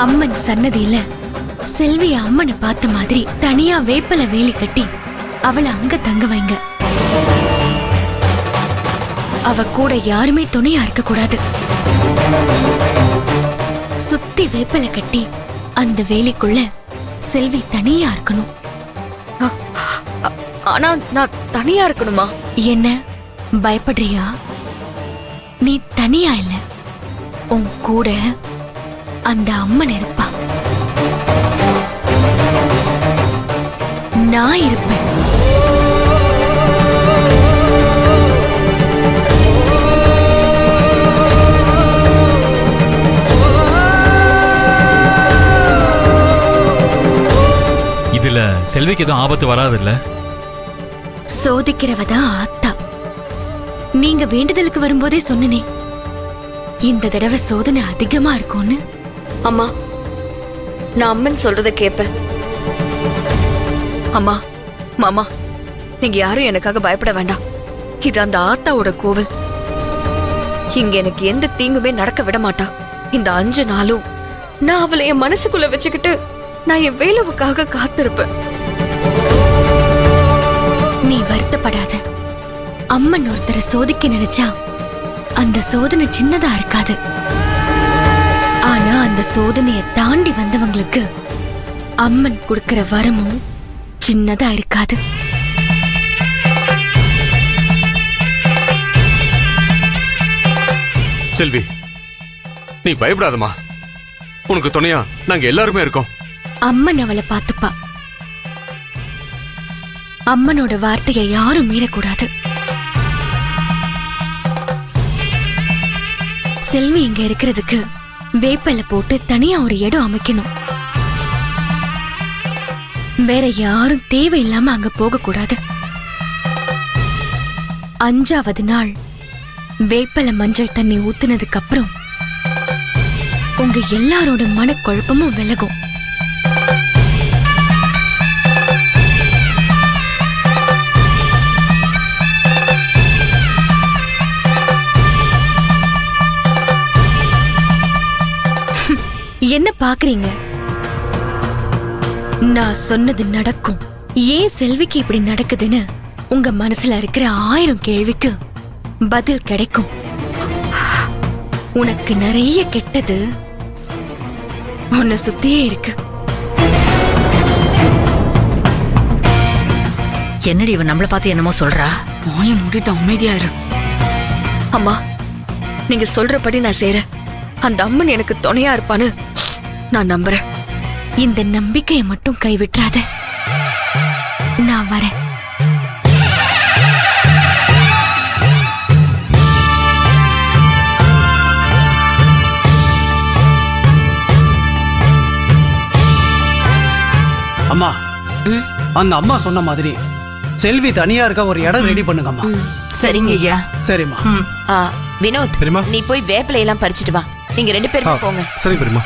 அம்மன் சன்னதியில செல்வி அம்மனை பார்த்த மாதிரி தனியா வேப்பல வேலி கட்டி அவளை அங்க தங்க வைங்க. அவ கூட யாருமே துணையா இருக்க கூடாது. சுத்தி வேப்பல கட்டி அந்த வேலிக்குள்ள செல்வி தனியா இருக்கணும். ஆனா நான் தனியா இருக்கணுமா? என்ன பயப்படுறியா? நீ தனியா இல்ல, உன் கூட அந்த அம்மன் இருப்பா. நான் இருப்பேன். இதுல செல்விக்கு எதுவும் ஆபத்து வராது இல்ல? சோதிக்கிறவதான் ஆத்தா. நீங்க வேண்டுதலுக்கு வரும்போதே சொன்னனே, இந்த தடவை சோதனை அதிகமா இருக்கும்னு. அம்மா, நான் அம்மன் சொல்றத கேப்பேன். அம்மா, மாமா, நீங்க யாரும் எனக்காக பயப்பட வேண்டாம். இது அந்த ஆத்தாவோட கோவில். இங்க எனக்கு எந்த தீங்குமே நடக்க விட மாட்டா. இந்த 5 நாளும் நான் அவளை என் மனசுக்குள்ள வச்சுக்கிட்டு நான் என் வேலுவுக்காக காத்திருப்பேன். நீ வருத்தப்படாத. அம்மன் ஒருத்தரை சோதிக்க நினைச்சா அந்த சோதனை சின்னதா இருக்காது. ஆனா அந்த சோதனையை தாண்டி வந்தவங்களுக்கு அம்மன் கொடுக்கிற வரமும் சின்னதா இருக்காது. செல்வி, நீ பயப்படாதமா. உனக்கு துணையா நாங்க எல்லாருமே இருக்கோம். அம்மன் அவளை பார்த்துப்பா. அம்மனோட வார்த்தையை யாரும் மீறக்கூடாது. செல்வி இங்க இருக்கிறதுக்கு வேப்பல போட்டு தனியா ஒரு இடம் அமைக்கணும். வேற யாரும் தேவையில்லாம அங்க போக கூடாது. 5வது நாள் வேப்பல மஞ்சள் தண்ணி ஊத்துனதுக்கு அப்புறம் உங்க எல்லாரோட மனக்குழப்பமும் விலகும். என்ன பாக்குறீங்க? நான் சொன்னது நடக்கும். ஏன் செல்விக்கு இப்படி நடக்குதுன்னு உங்க மனசுல இருக்கிற 1000 கேள்விக்கு பதில் கிடைக்கும். உனக்கு நிறைய கெட்டது உன்னை சுத்தியே இருக்கு. என்னடி இவன் நம்மள பார்த்து என்னமோ சொல்றா? வாயை மூடிட்டு அமைதியா இரு. அம்மா, நீங்க சொல்றபடி நான் செய்றேன். அந்த அம்மன் எனக்கு துணையா இருப்பான்னு நான் நம்புறேன். இந்த நம்பிக்கையை மட்டும் கைவிட்டுறாத. நான் வரேன். அம்மா, அந்த அம்மா சொன்ன மாதிரி செல்வி தனியா இருக்க ஒரு இடம் ரெடி பண்ணுங்கம்மா. சரிங்க ஐயா. சரிம்மா. வினோத், நீ போய் வேப்பிலை எல்லாம் பறிச்சிட்டு வா. நீங்க 2 பேரும் போங்க. சரி பெரியம்மா.